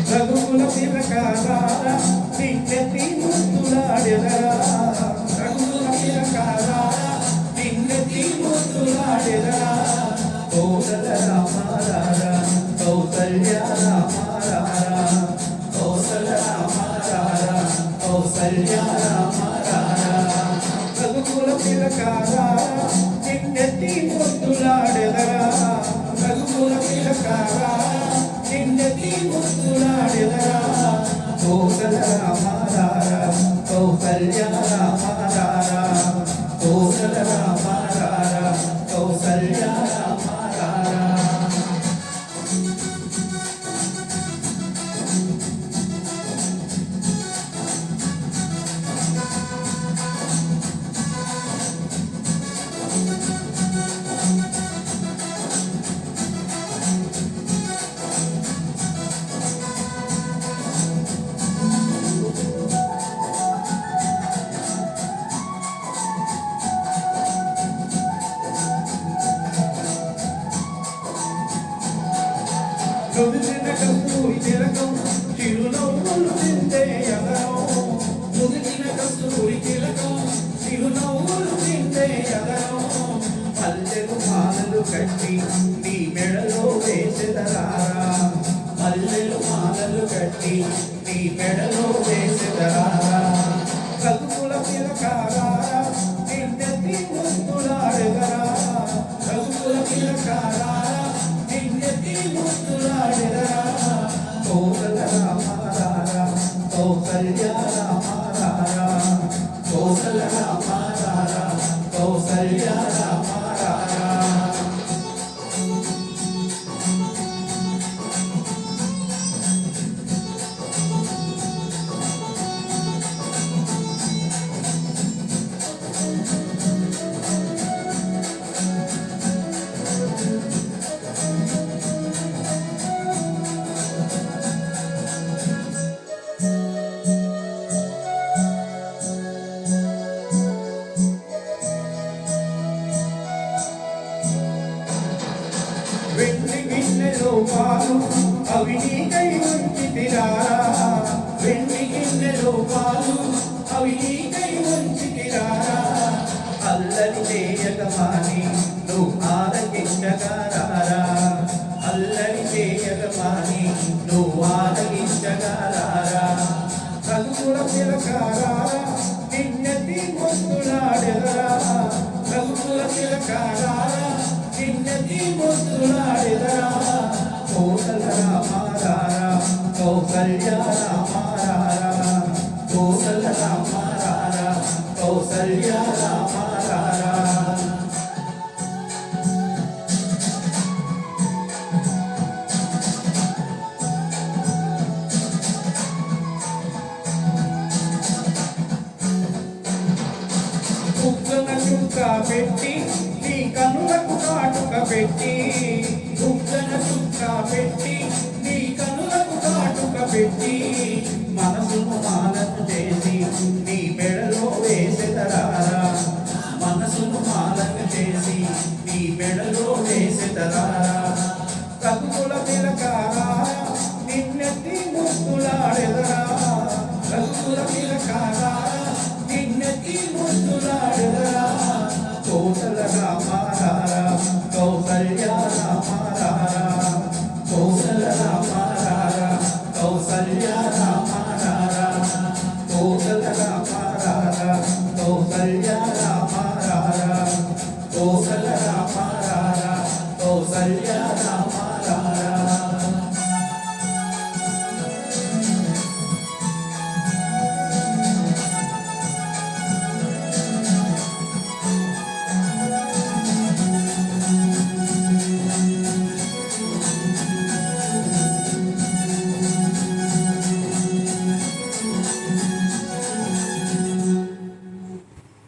రఘుకుల తిలకారా నిన్నెత్తి ముద్దులాడెదరా రఘుకుల తిలకారా నిన్నెత్తి ముద్దులాడెదరా కోసల రామారారా కౌసల్య రామారారా కోసల రామారారా కౌసల్య రామారారా రఘుకుల తిలకారా నిన్నెత్తి ముద్దులాడెదరా రఘుకుల తిలకారా నిన్నెత్తి ముద్దులాడెదరా కోసల రామారారా కౌసల్య రామారారా కోసల రామారారా కౌసల్య రామారారా నుదిటిన కస్తూరి తిలకం చిరునవ్వులు చిందే ఎదరో నుదిటిన కస్తూరి తిలకం చిరునవ్వులు చిందే ఎదరో మల్లెలు మాలలు కట్టి నీ మెడలో వేసెదరారా మల్లెలు మాలలు కట్టి నీ మెడలో వేసెదరారా రఘుకుల తిలకారా నిన్నెత్తి ముద్దులాడెదరా రఘుకుల తిలకారా నిన్నెత్తి ముద్దులాడెదరా కోసల రామారారా కౌసల్య రామారారా కోసల రామారారా కౌసల్య రామారారా వెండి గిన్నెలో పాలు అవి నీకై ఉంచితిరారా వెండి గిన్నెలో పాలు అవి నీకై ఉంచితిరారా అల్లరి చేయగమాని నువ్వు ఆరగించగారారా అల్లరి చేయగమాని నువ్వు ఆరగించగారారా రఘుకుల తిలకారా నిన్నెత్తి ముద్దులాడెదరా రఘుకుల తిలకారా నిన్నెత్తి ముద్దులాడెదరా కోసల రామారారా కౌసల్య రామారారా కోసల రామారారా కౌసల్య రామారారా కుక్కన చుక్క పెట్టి నీ కనులకు కాటుక పెట్టి కుక్కన చుక్క పెట్టి నీ కనులకు కాటుక పెట్టి మనసును మాలను చేసి